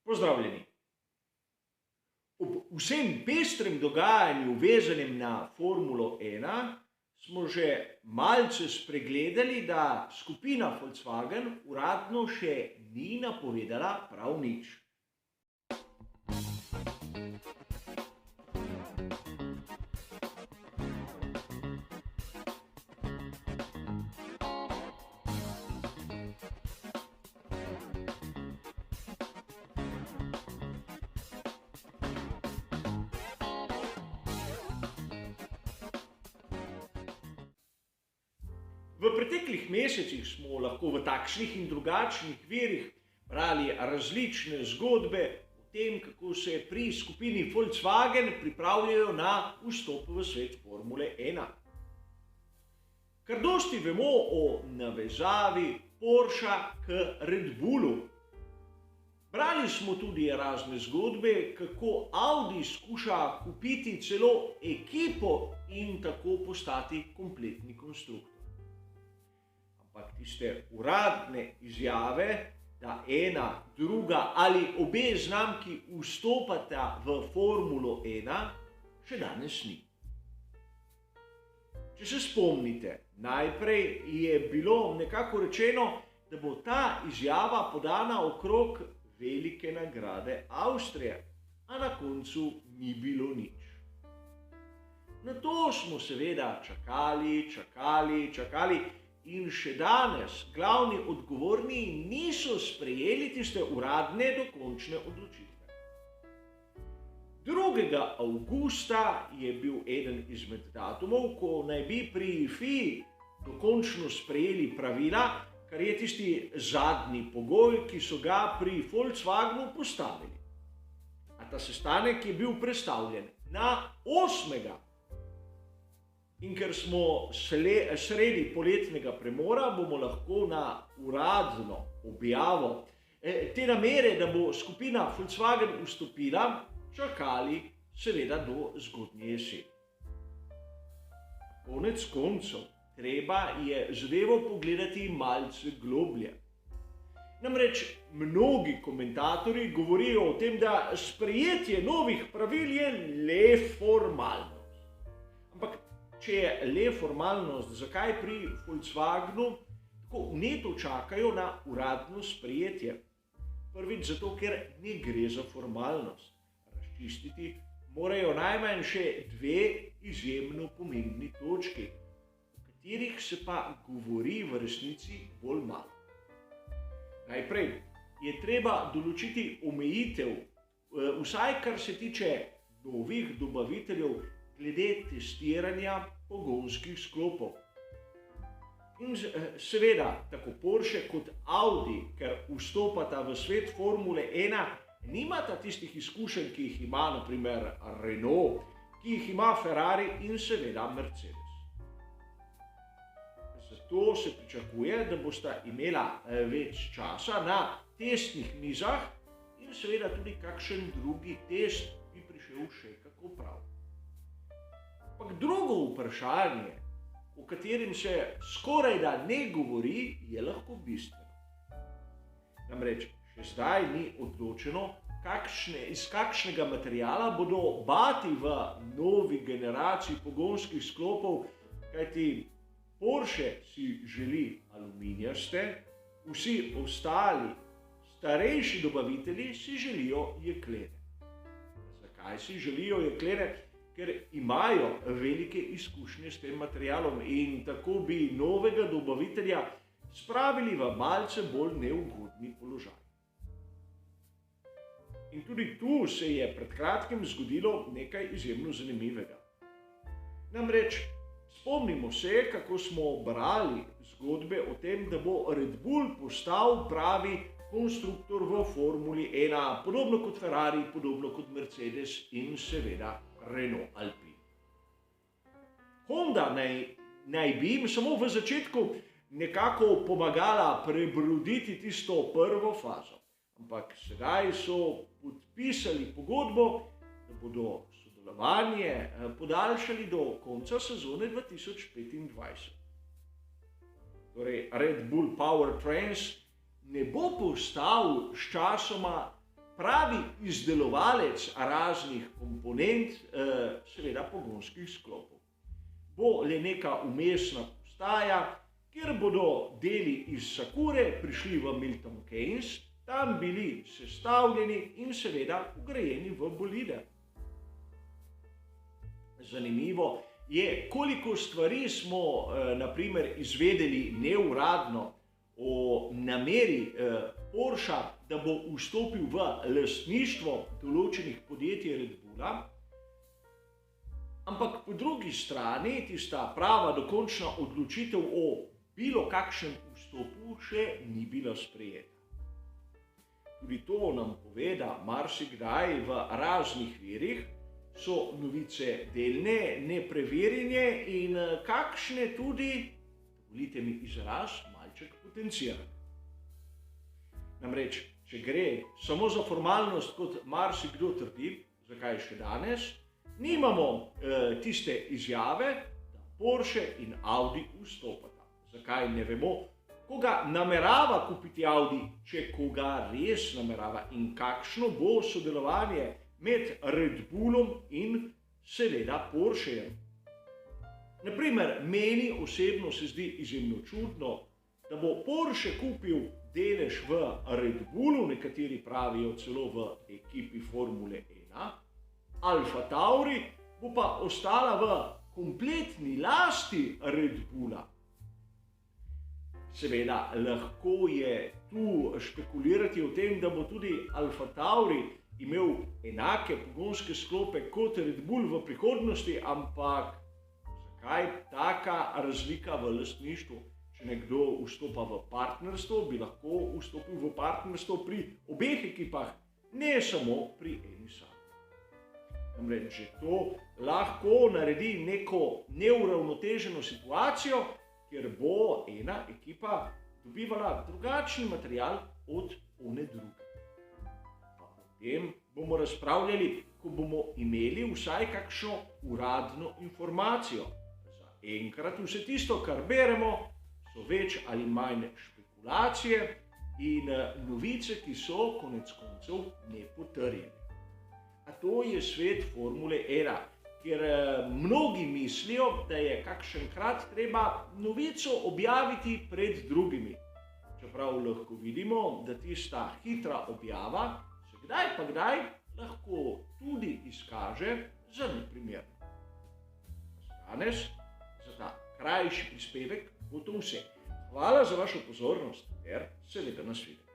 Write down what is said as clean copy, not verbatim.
Pozdravljeni. Ob vsem pestrem dogajanju, vezanem na Formulo 1, smo že malce spregledali, da skupina Volkswagen uradno še ni napovedala prav nič. V preteklih mesecih smo lahko v takšnih in drugačnih virih brali različne zgodbe o tem, kako se pri skupini Volkswagen pripravljajo na vstop v svet Formule 1. Kar dosti vemo o navezavi Porscha k Red Bullu. Brali smo tudi razne zgodbe, kako Audi skuša kupiti celo ekipo in tako postati kompletni konstruktor. Ampak tiste uradne izjave, da ena, druga ali obe znamki vstopata v Formulo 1, še danes ni. Če se spomnite, najprej je bilo nekako rečeno, da bo ta izjava podana okrog velike nagrade Avstrije, a na koncu ni bilo nič. Na to smo seveda čakali in še danes glavni odgovorni niso sprejeli tiste uradne dokončne odločitve. 2. avgusta je bil eden izmed datumov, ko naj bi pri FIA dokončno sprejeli pravila, kar je tisti zadnji pogoj, ki so ga pri Volkswagenu postavili. A ta sestanek je bil prestavljen na 8. In ker smo sredi poletnega premora, bomo lahko na uradno objavo te namere, da bo skupina Volkswagen vstopila, čakali seveda do zgodnje jeseni. Konec koncev, treba je zadevo pogledati malce globlje. Namreč mnogi komentatorji govorijo o tem, da sprejetje novih pravil je le formalnost. Ampak če je le formalnost, zakaj pri Volkswagenu tako vneto čakajo na uradno sprejetje? Prvič zato, ker ne gre za formalnost. Razčistiti morajo najmanj še 2 izjemno pomembni točki, o katerih se pa govori v resnici bolj malo. Najprej je treba določiti omejitev, vsaj kar se tiče novih dobaviteljev, glede testiranja pogonskih sklopov. In seveda, tako Porsche kot Audi, ker vstopata v svet Formule 1, nimata tistih izkušenj, ki jih ima na primer Renault, ki jih ima Ferrari in seveda Mercedes. Zato se pričakuje, da bosta imela več časa na testnih mizah in seveda tudi kakšen drugi test bi prišel še kako prav. Ampak drugo vprašanje, o katerem se skorajda ne govori, je lahko bistveno. Namreč še zdaj ni odločeno, iz kakšnega materiala bodo bati v novi generaciji pogonskih sklopov, kajti Porsche si želi aluminijaste, vsi ostali starejši dobavitelji si želijo jeklene. Zakaj si želijo jeklene? Ker imajo velike izkušnje s tem materialom in tako bi novega dobavitelja spravili v malce bolj neugodni položaj. In tudi tu se je pred kratkim zgodilo nekaj izjemno zanimivega. Namreč spomnimo se, kako smo brali zgodbe o tem, da bo Red Bull postal pravi konstruktor v Formuli 1, podobno kot Ferrari, podobno kot Mercedes in seveda Renault Alpine. Honda naj bi jim samo v začetku nekako pomagala prebroditi tisto prvo fazo. Ampak sedaj so podpisali pogodbo, da bodo sodelovanje podaljšali do konca sezone 2025. Torej Red Bull Powertrains ne bo postal sčasoma pravi izdelovalec raznih komponent, seveda pogonskih sklopov. Bo le neka vmesna postaja, kjer bodo deli iz Sakure prišli v Milton Keynes, tam bili sestavljeni in seveda vgrajeni v bolide. Zanimivo je, koliko stvari smo naprimer izvedeli neuradno o nameri Porscha, da bo vstopil v lastništvo določenih podjetij Red Bulla, ampak po drugi strani tista prava dokončna odločitev o bilo kakšnem vstopu še ni bila sprejeta. Tudi to nam pove, da marsikdaj v raznih virih so novice delne, nepreverjene in kakšne tudi, dovolite mi izraz, malček potencirane. Namreč, če gre samo za formalnost, kot marsikdo trdi, zakaj še danes, nimamo tiste izjave, da Porsche in Audi vstopata. Zakaj ne vemo, koga namerava kupiti Audi, če koga res namerava in kakšno bo sodelovanje med Red Bullom in seveda Porschejem. Naprimer, meni osebno se zdi izjemno čudno, da bo Porsche kupil delež v Red Bullu, nekateri pravijo celo v ekipi Formule 1, Alfa Tauri bo pa ostala v kompletni lasti Red Bulla. Seveda, lahko je tu špekulirati o tem, da bo tudi Alfa Tauri imel enake pogonske sklope kot Red Bull v prihodnosti, ampak zakaj taka razlika v lastništvu? Če nekdo vstopa v partnerstvo, bi lahko vstopil v partnerstvo pri obeh ekipah, ne samo pri eni sami. Namreč, že to lahko naredi neko neuravnoteženo situacijo, kjer bo ena ekipa dobivala drugačen material od one druge. Pa o tem bomo razpravljali, ko bomo imeli vsaj kakšno uradno informacijo. Za enkrat vse tisto, kar beremo, so več ali manj špekulacije in novice, ki so konec koncev nepotrjene. A to je svet Formule 1, kjer mnogi mislijo, da je kakšenkrat treba novico objaviti pred drugimi. Čeprav lahko vidimo, da tista hitra objava se kdaj pa kdaj lahko tudi izkaže za neprimerno. Danes za ta krajši prispevek bo to vse. Hvala za vašo pozornost ter seveda nasvidenje.